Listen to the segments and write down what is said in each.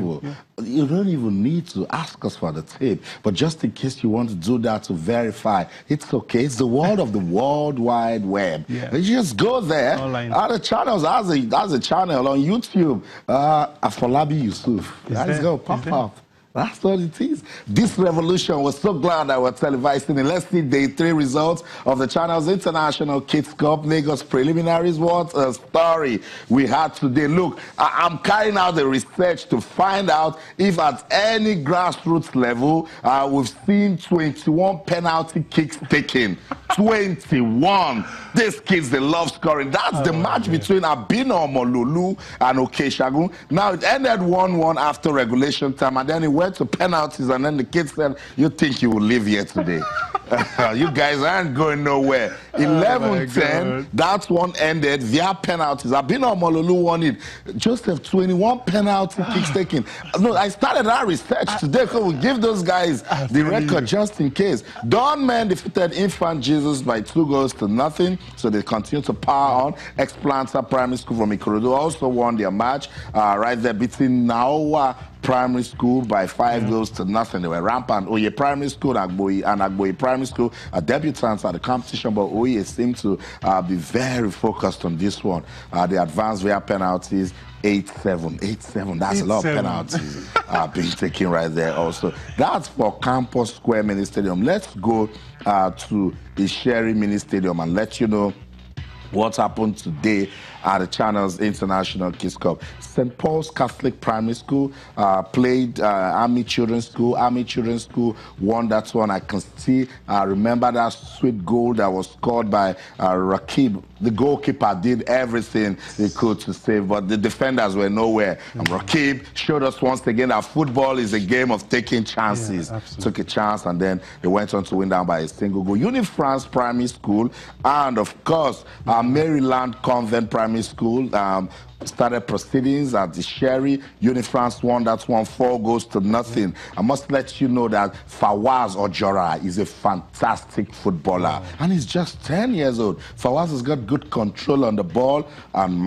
beautiful. Yeah. You don't even need to ask us for the tape, but just in case you want to do that to verify, it's okay. It's the world of the World Wide Web. Yeah. You just go there. The channels has a channel on YouTube. Afolabi Yusuf. Let's go pop up. That's what it is. This revolution was so glad that we're televising it. Let's see day 3 results of the channel's International Kids Cup Lagos preliminaries. What a story we had today. Look, I'm carrying out the research to find out if at any grassroots level we've seen 21 penalty kicks taken. 21. These kids, they love scoring. That's the match between Abino Omololu and Okeshagun. Now, it ended 1-1 after regulation time, and then it went to penalties, and then the kids said, you think you will live here today? You guys aren't going nowhere. 11-10, that one ended via penalties. Abino Omololu won it. Joseph, 21 penalty kicks taken. No, I started our research today because we give those guys the record just in case. Don Men defeated Infant Jesus by 2-0. So they continue to power on. Ex-Planter Primary School from Ikorodu also won their match right there, beating Naowa Primary School by 5-0. They were rampant. Oye Primary School and Agboyi Primary School are debutants at the competition, but Oye seemed to be very focused on this one. They advanced via penalties. 8-7. 8-7. That's a lot of penalties being taken right there also. That's for Campus Square Mini Stadium. Let's go to the Sherry Mini Stadium and let you know what happened today at the Channel's International Kids Cup. St. Paul's Catholic Primary School played Army Children's School. Army Children's School won that one. I can see, remember that sweet goal that was scored by Rakib. The goalkeeper did everything he could to save, but the defenders were nowhere. And Rakib showed us once again that football is a game of taking chances. Took a chance, and then they went on to win down by a single goal. Unifrance Primary School, and of course, Maryland Convent Primary School started proceedings at the Sherry. Unifrance won that one 4-0. I must let you know that Fawaz Ojora is a fantastic footballer, and he's just 10 years old. Fawaz has got good control on the ball, and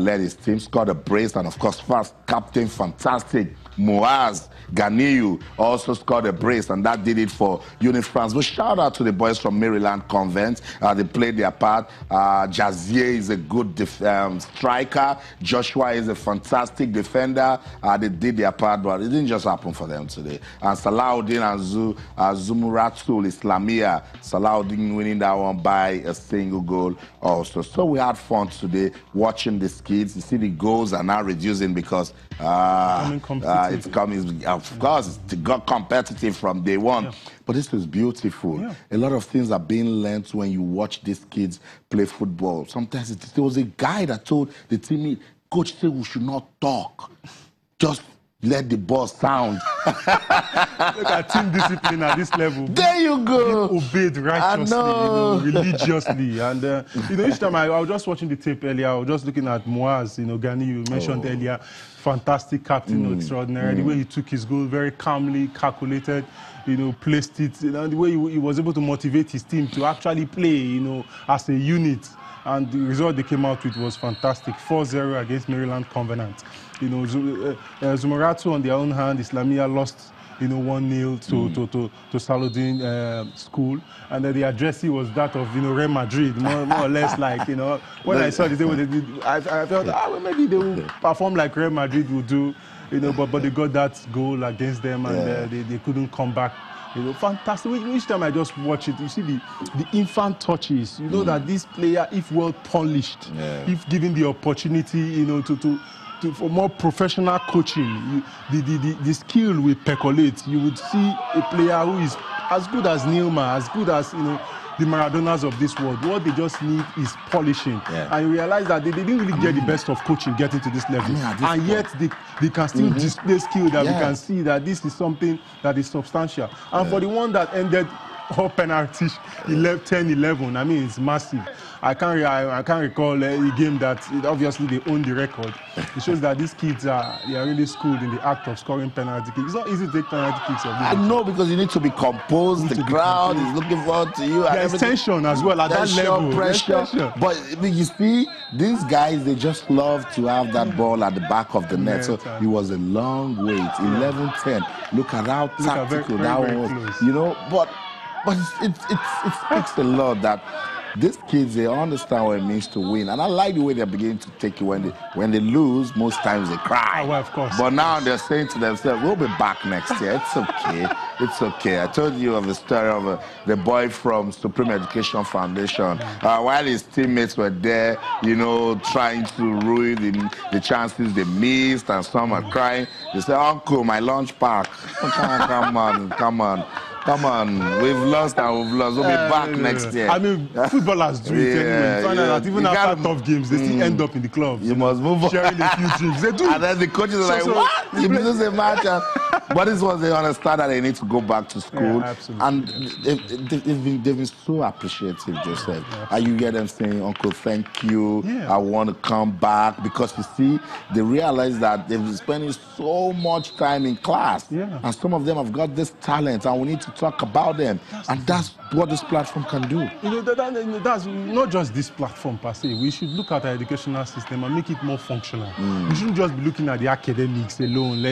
led his team, scored a brace, and of course, first captain, fantastic Muaz Ganiyu also scored a brace, and that did it for Unifrance. But shout out to the boys from Maryland Convent. They played their part. Jazier is a good striker. Joshua is a fantastic defender. They did their part, but it didn't just happen for them today. And Salahuddin and Zumuratul Islamia, Salahuddin winning that one by a single goal also. So we had fun today watching these kids. You see the goals are now reducing because it's coming, of course, it got competitive from day one. But this was beautiful. A lot of things are being learned when you watch these kids play football. Sometimes there was a guy that told the team, coach said we should not talk. Just let the ball sound. Look at team discipline at this level. There you go. Being obeyed righteously, religiously. And, each time I was just watching the tape earlier, I was just looking at Muaz, Gani, you mentioned earlier, fantastic captain, extraordinary. The way he took his goal, very calmly, calculated, placed it, the way he was able to motivate his team to actually play, as a unit. And the result they came out with was fantastic. 4-0 against Maryland Covenant. Zumaratu on their own hand, Islamia lost 1-0 to Salahuddin School, and then the addressee was that of Real Madrid, more or less like when I saw this, I felt well, maybe they will perform like Real Madrid would do, but they got that goal against them, and they couldn't come back. Fantastic. Each time I just watch it, you see the infant touches. You know that this player, if well polished, if given the opportunity, for more professional coaching, the skill will percolate. You would see a player who is as good as Nilma, as good as the Maradonas of this world. What they just need is polishing. And you realize that they didn't really get the best of coaching getting to this level. And yet they can still display skill that we can see that this is something that is substantial. And for the one that ended all penalties, 10-11. I mean, it's massive. I can't recall a game that obviously they own the record. It shows that these kids are really schooled in the act of scoring penalty kicks. It's not easy to take penalty kicks. I know, because you need to be composed. The crowd is looking forward to you. There's tension as well at that level. Pressure. But you see, these guys, they just love to have that ball at the back of the net. So it was a long wait. 11-10. Look at how tactical that was. You know, but it speaks a lot that these kids, they understand what it means to win. And I like the way they're beginning to take it when they lose. Most times they cry. Oh, well, of course. But now they're saying to themselves, we'll be back next year. It's okay. It's okay. I told you of the story of the boy from Supreme Education Foundation. While his teammates were there, you know, trying to ruin the chances they missed, and some are crying. They say, Uncle, my lunch pack. Come on, we've lost and we've lost. We'll be back next year. I mean, footballers do it anyway. That even after tough games, they still end up in the clubs. You must move on. Sharing a few drinks. They do. And then the coaches are like, what? You lose a match. But this was they understand that they need to go back to school. Yeah, absolutely. And they've been so appreciative, Joseph. And you get them saying, Uncle, thank you. Yeah. I want to come back. Because you see, they realize that they've been spending so much time in class. Yeah. And some of them have got this talent, and we need to talk about them. That's what this platform can do. You know, that's not just this platform per se. We should look at our educational system and make it more functional. We shouldn't just be looking at the academics alone.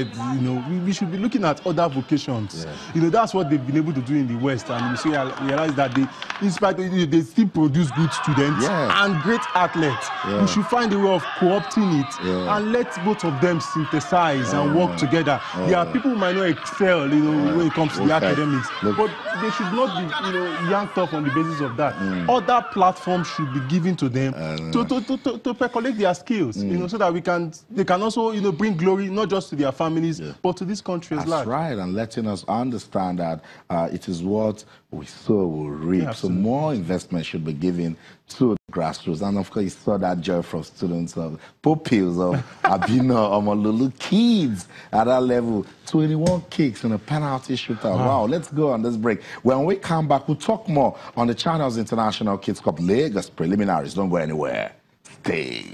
We should be looking at other vocations. Yeah. You know, that's what they've been able to do in the West. And you see, I realize that they still produce good students and great athletes. Yeah. We should find a way of co-opting it and let both of them synthesize and work together. There are people who might not excel, you know, when it comes to the academics. But they should not be, you know, yanked off on the basis of that. Other platforms should be given to them to percolate their skills, you know, so that they can also, you know, bring glory not just to their families, but to this country as well. That's right, and letting us understand that it is what we sow will reap. Yeah, so more investment should be given to the grassroots. And of course, you saw that joy from students of pupils of Abino, Omolulu, kids at that level. 21 kicks in a penalty shootout. Wow, let's go on this break. When we come back, we'll talk more on the Channels International Kids Cup Lagos preliminaries. Don't go anywhere. Stay.